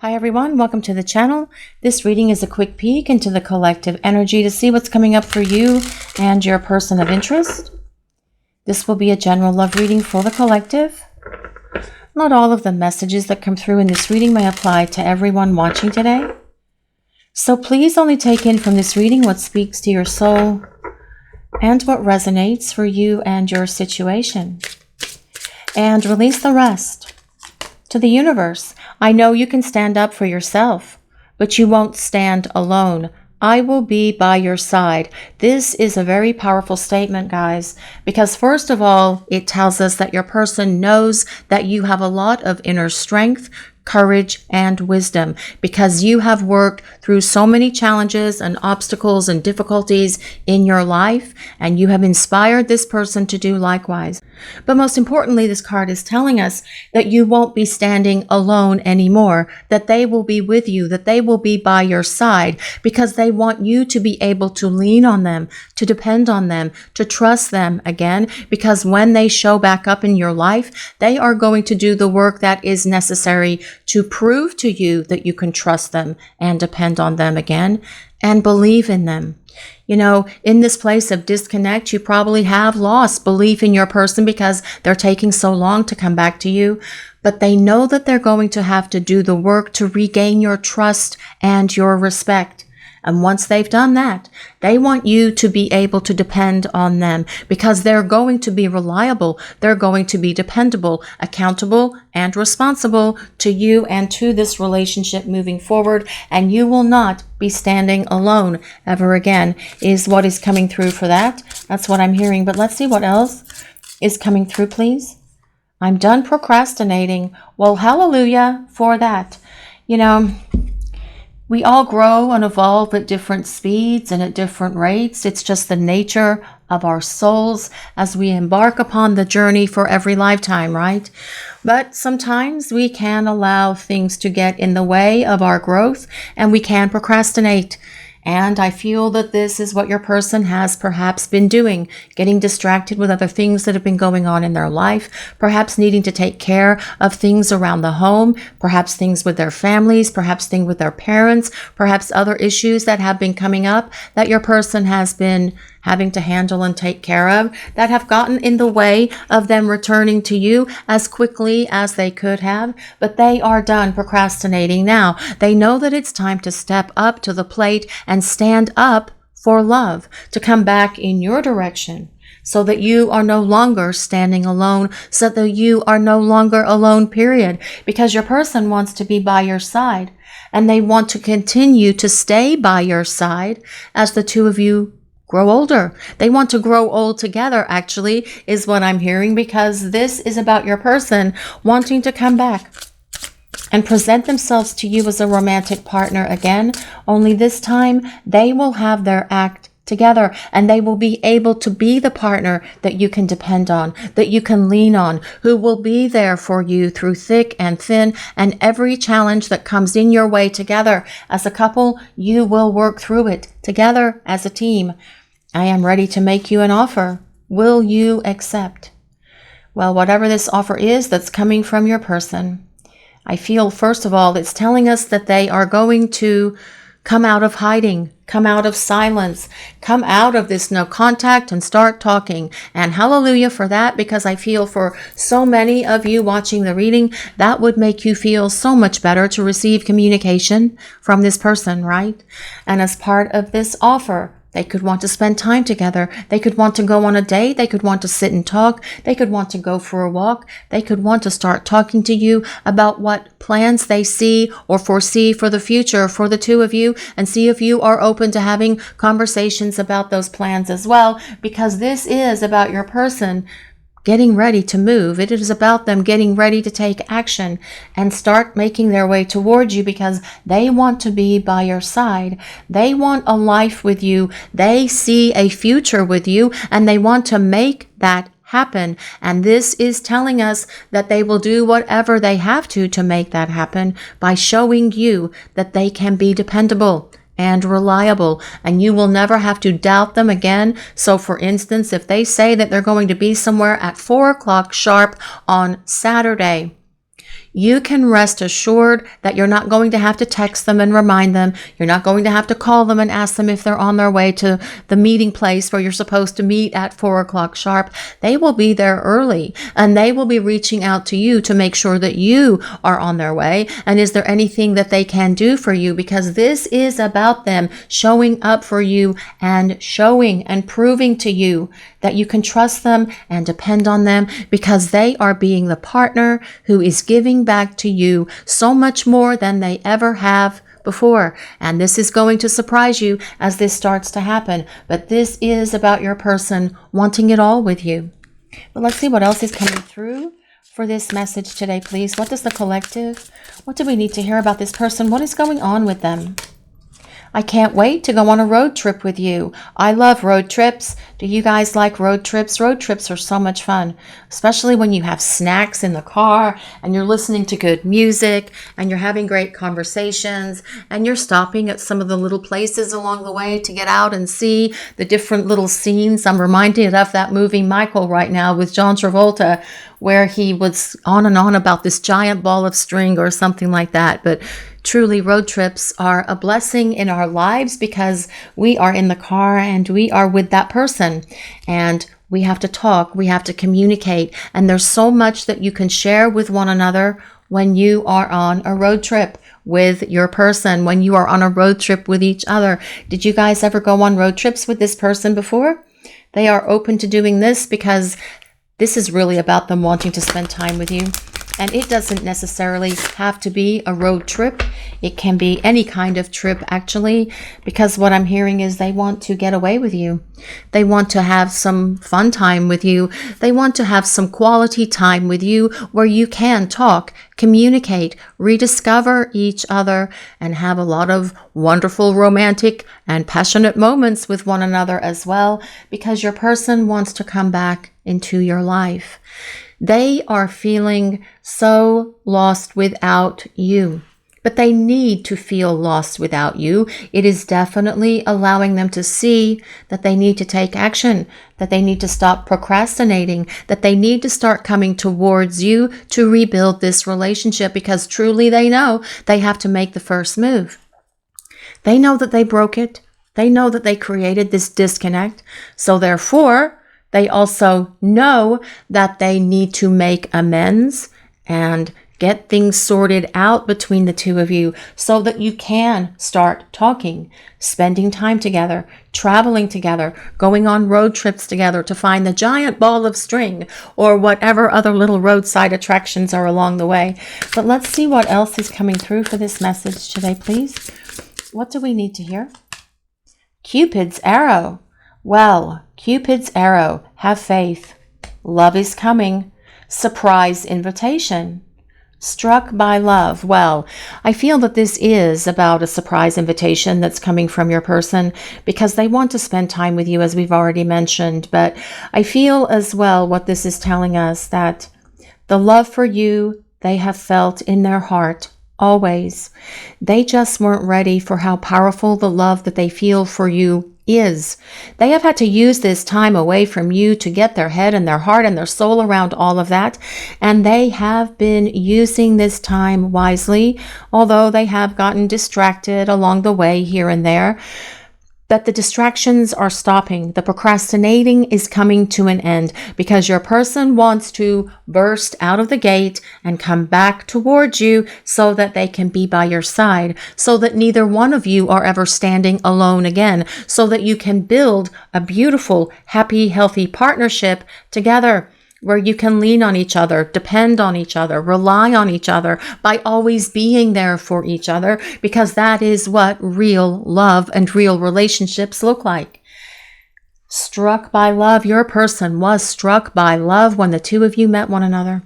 Hi everyone, welcome to the channel. This reading is a quick peek into the collective energy to see what's coming up for you and your person of interest. This will be a general love reading for the collective. Not all of the messages that come through in this reading may apply to everyone watching today. So please only take in from this reading what speaks to your soul and what resonates for you and your situation. And release the rest to the universe. I know you can stand up for yourself, but you won't stand alone. I will be by your side. This is a very powerful statement, guys, because first of all, it tells us that your person knows that you have a lot of inner strength, courage, and wisdom because you have worked through so many challenges and obstacles and difficulties in your life, and you have inspired this person to do likewise. But most importantly, this card is telling us that you won't be standing alone anymore, that they will be with you, that they will be by your side because they want you to be able to lean on them, to depend on them, to trust them again, because when they show back up in your life, they are going to do the work that is necessary to prove to you that you can trust them and depend on them again and believe in them. You know, in this place of disconnect, you probably have lost belief in your person because they're taking so long to come back to you. But they know that they're going to have to do the work to regain your trust and your respect. And once they've done that, they want you to be able to depend on them because they're going to be reliable. They're going to be dependable, accountable, and responsible to you and to this relationship moving forward. And you will not be standing alone ever again is what is coming through for that. That's what I'm hearing. But let's see what else is coming through, please. I'm done procrastinating. Well, hallelujah for that. You know, we all grow and evolve at different speeds and at different rates. It's just the nature of our souls as we embark upon the journey for every lifetime, right? But sometimes we can allow things to get in the way of our growth and we can procrastinate. And I feel that this is what your person has perhaps been doing, getting distracted with other things that have been going on in their life, perhaps needing to take care of things around the home, perhaps things with their families, perhaps things with their parents, perhaps other issues that have been coming up that your person has been having to handle and take care of that have gotten in the way of them returning to you as quickly as they could have. But they are done procrastinating now. They know that it's time to step up to the plate and stand up for love, to come back in your direction so that you are no longer standing alone, so that you are no longer alone, period, because your person wants to be by your side and they want to continue to stay by your side as the two of you grow older. They want to grow old together, actually, is what I'm hearing, because this is about your person wanting to come back and present themselves to you as a romantic partner again. Only this time, they will have their act together and they will be able to be the partner that you can depend on, that you can lean on, who will be there for you through thick and thin and every challenge that comes in your way together. As a couple, you will work through it together as a team. I am ready to make you an offer. Will you accept? Well, whatever this offer is that's coming from your person, I feel, first of all, it's telling us that they are going to come out of hiding, come out of silence, come out of this no contact and start talking. And hallelujah for that, because I feel for so many of you watching the reading, that would make you feel so much better to receive communication from this person, right? And as part of this offer, they could want to spend time together. They could want to go on a date. They could want to sit and talk. They could want to go for a walk. They could want to start talking to you about what plans they see or foresee for the future for the two of you, and see if you are open to having conversations about those plans as well, because this is about your person getting ready to move. It is about them getting ready to take action and start making their way towards you because they want to be by your side. They want a life with you. They see a future with you and they want to make that happen. And this is telling us that they will do whatever they have to make that happen by showing you that they can be dependable and reliable, and you will never have to doubt them again. So for instance, if they say that they're going to be somewhere at 4 o'clock sharp on Saturday, you can rest assured that you're not going to have to text them and remind them. You're not going to have to call them and ask them if they're on their way to the meeting place where you're supposed to meet at 4 o'clock sharp. They will be there early, and they will be reaching out to you to make sure that you are on their way. And is there anything that they can do for you? Because this is about them showing up for you and showing and proving to you that you can trust them and depend on them, because they are being the partner who is giving back to you so much more than they ever have before. And this is going to surprise you as this starts to happen. But this is about your person wanting it all with you. But let's see what else is coming through for this message today, please. What does the collective, what do we need to hear about this person? What is going on with them? I can't wait to go on a road trip with you. I love road trips. Do you guys like road trips? Road trips are so much fun, especially when you have snacks in the car and you're listening to good music and you're having great conversations and you're stopping at some of the little places along the way to get out and see the different little scenes. I'm reminded of that movie Michael right now with John Travolta, where he was on and on about this giant ball of string or something like that. But truly, road trips are a blessing in our lives because we are in the car and we are with that person, and we have to talk, we have to communicate, and there's so much that you can share with one another when you are on a road trip with your person, when you are on a road trip with each other. Did you guys ever go on road trips with this person before? They are open to doing this because this is really about them wanting to spend time with you. And it doesn't necessarily have to be a road trip. It can be any kind of trip, actually, because what I'm hearing is they want to get away with you. They want to have some fun time with you. They want to have some quality time with you where you can talk, communicate, rediscover each other, and have a lot of wonderful romantic and passionate moments with one another as well, because your person wants to come back into your life. They are feeling so lost without you, but they need to feel lost without you. It is definitely allowing them to see that they need to take action, that they need to stop procrastinating, that they need to start coming towards you to rebuild this relationship, because truly they know they have to make the first move. They know that they broke it. They know that they created this disconnect. So therefore, they also know that they need to make amends and get things sorted out between the two of you so that you can start talking, spending time together, traveling together, going on road trips together to find the giant ball of string or whatever other little roadside attractions are along the way. But let's see what else is coming through for this message today, please. What do we need to hear? Cupid's arrow. Well, Cupid's arrow, have faith. Love is coming. Surprise invitation. Struck by love. Well, I feel that this is about a surprise invitation that's coming from your person because they want to spend time with you, as we've already mentioned. But I feel as well what this is telling us, that the love for you they have felt in their heart always. They just weren't ready for how powerful the love that they feel for you is. They have had to use this time away from you to get their head and their heart and their soul around all of that. And they have been using this time wisely, although they have gotten distracted along the way here and there. But the distractions are stopping. The procrastinating is coming to an end because your person wants to burst out of the gate and come back towards you so that they can be by your side, so that neither one of you are ever standing alone again, so that you can build a beautiful, happy, healthy partnership together, where you can lean on each other, depend on each other, rely on each other by always being there for each other, because that is what real love and real relationships look like. Struck by love. Your person was struck by love when the two of you met one another,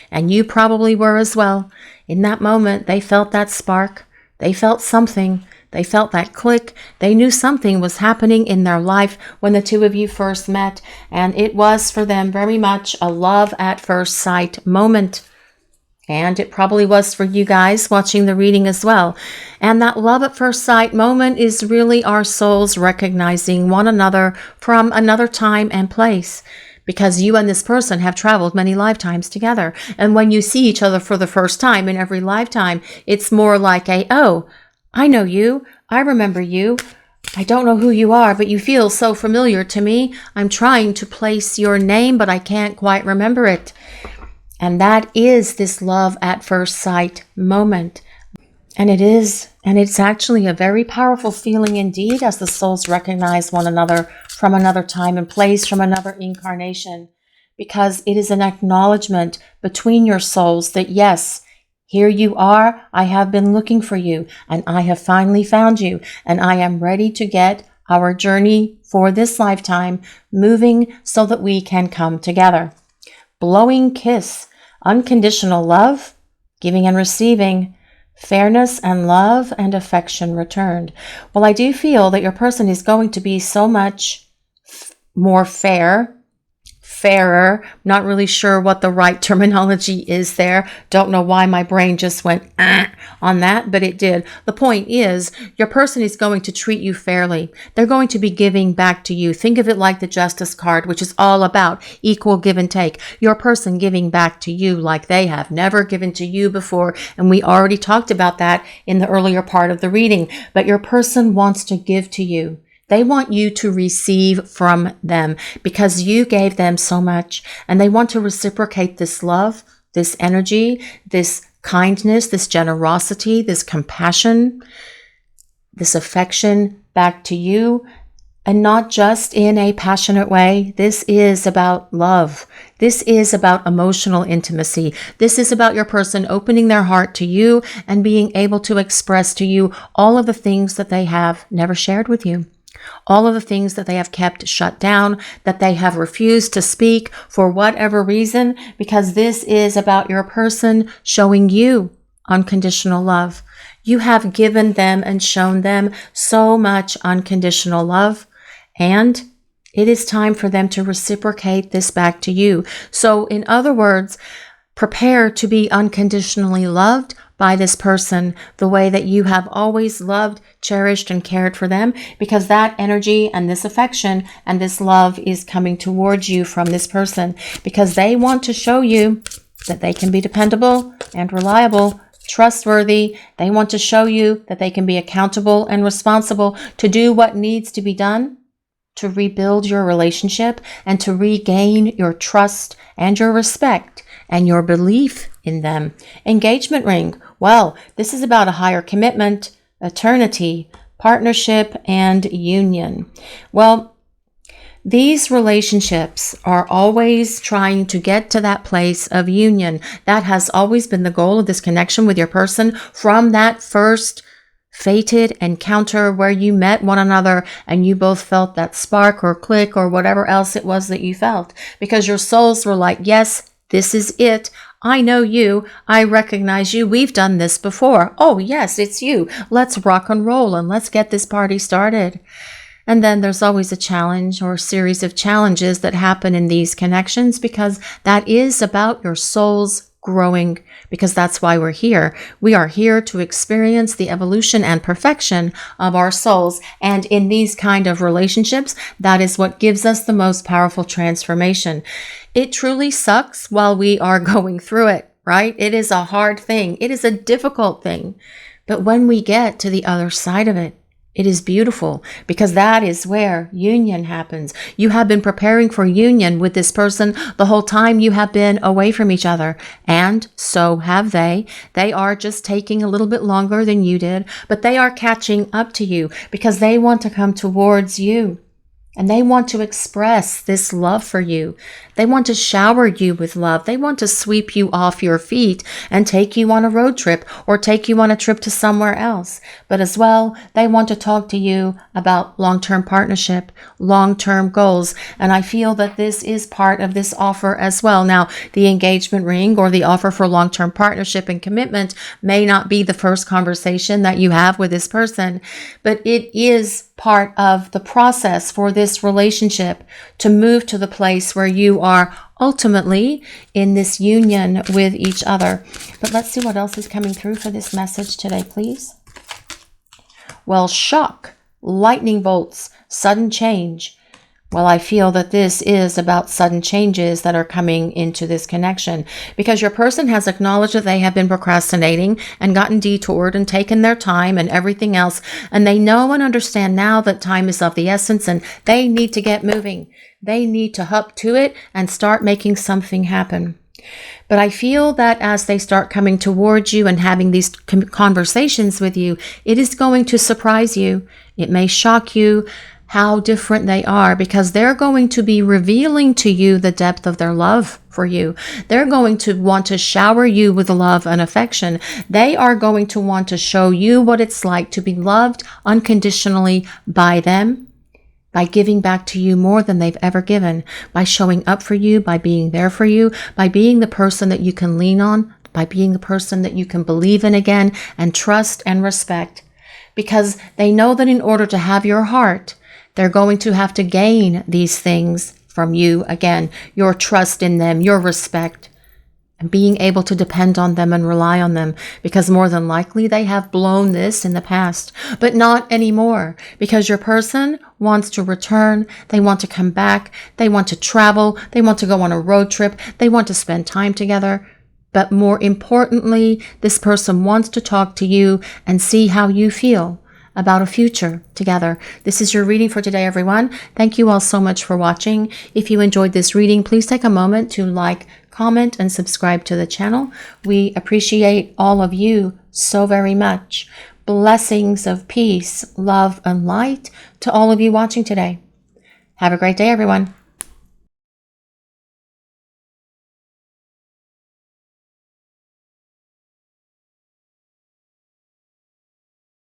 and you probably were as well. In that moment, they felt that spark. They felt something. They felt that click. They knew something was happening in their life when the two of you first met, and it was for them very much a love at first sight moment. And it probably was for you guys watching the reading as well. And that love at first sight moment is really our souls recognizing one another from another time and place, because you and this person have traveled many lifetimes together. And when you see each other for the first time in every lifetime, it's more like oh, I know you. I remember you. I don't know who you are, but you feel so familiar to me. I'm trying to place your name, but I can't quite remember it. And that is this love at first sight moment. And it's actually a very powerful feeling indeed, as the souls recognize one another from another time and place, from another incarnation, because it is an acknowledgement between your souls that yes, here you are, I have been looking for you, and I have finally found you, and I am ready to get our journey for this lifetime moving so that we can come together. Blowing kiss, unconditional love, giving and receiving, fairness and love and affection returned. Well, I do feel that your person is going to be so much more fairer. Not really sure what the right terminology is there. Don't know why my brain just went on that, but it did. The point is, your person is going to treat you fairly. They're going to be giving back to you. Think of it like the Justice card, which is all about equal give and take. Your person giving back to you like they have never given to you before. And we already talked about that in the earlier part of the reading. But your person wants to give to you. They want you to receive from them because you gave them so much, and they want to reciprocate this love, this energy, this kindness, this generosity, this compassion, this affection back to you, and not just in a passionate way. This is about love. This is about emotional intimacy. This is about your person opening their heart to you and being able to express to you all of the things that they have never shared with you. All of the things that they have kept shut down, that they have refused to speak for whatever reason, because this is about your person showing you unconditional love. You have given them and shown them so much unconditional love, and it is time for them to reciprocate this back to you. So in other words, prepare to be unconditionally loved by this person the way that you have always loved, cherished, and cared for them, because that energy and this affection and this love is coming towards you from this person, because they want to show you that they can be dependable and reliable, trustworthy. They want to show you that they can be accountable and responsible to do what needs to be done to rebuild your relationship and to regain your trust and your respect and your belief in them. Engagement ring. Well, this is about a higher commitment, eternity, partnership, and union. Well, these relationships are always trying to get to that place of union. That has always been the goal of this connection with your person from that first fated encounter where you met one another and you both felt that spark or click or whatever else it was that you felt, because your souls were like, yes, this is it. I know you. I recognize you. We've done this before. Oh, yes, it's you. Let's rock and roll and let's get this party started. And then there's always a challenge or a series of challenges that happen in these connections, because that is about your souls growing, because that's why we're here. We are here to experience the evolution and perfection of our souls. And in these kind of relationships, that is what gives us the most powerful transformation. It truly sucks while we are going through it, right? It is a hard thing. It is a difficult thing. But when we get to the other side of it, it is beautiful, because that is where union happens. You have been preparing for union with this person the whole time you have been away from each other. And so have they. They are just taking a little bit longer than you did, but they are catching up to you because they want to come towards you. And they want to express this love for you. They want to shower you with love. They want to sweep you off your feet and take you on a road trip or take you on a trip to somewhere else. But as well, they want to talk to you about long-term partnership, long-term goals. And I feel that this is part of this offer as well. Now, the engagement ring or the offer for long-term partnership and commitment may not be the first conversation that you have with this person, but it is part of the process for this relationship to move to the place where you are ultimately in this union with each other. But let's see what else is coming through for this message today, please. Well, shock, lightning bolts, sudden change. Well, I feel that this is about sudden changes that are coming into this connection, because your person has acknowledged that they have been procrastinating and gotten detoured and taken their time and everything else. And they know and understand now that time is of the essence and they need to get moving. They need to hop to it and start making something happen. But I feel that as they start coming towards you and having these conversations with you, it is going to surprise you. It may shock you how different they are, because they're going to be revealing to you the depth of their love for you. They're going to want to shower you with love and affection. They are going to want to show you what it's like to be loved unconditionally by them, by giving back to you more than they've ever given, by showing up for you, by being there for you, by being the person that you can lean on, by being the person that you can believe in again and trust and respect. Because they know that in order to have your heart, they're going to have to gain these things from you again, your trust in them, your respect, and being able to depend on them and rely on them, because more than likely they have blown this in the past, but not anymore, because your person wants to return. They want to come back. They want to travel. They want to go on a road trip. They want to spend time together. But more importantly, this person wants to talk to you and see how you feel about a future together. This is your reading for today, everyone. Thank you all so much for watching. If you enjoyed this reading, please take a moment to like, comment, and subscribe to the channel. We appreciate all of you so very much. Blessings of peace, love, and light to all of you watching today. Have a great day, everyone.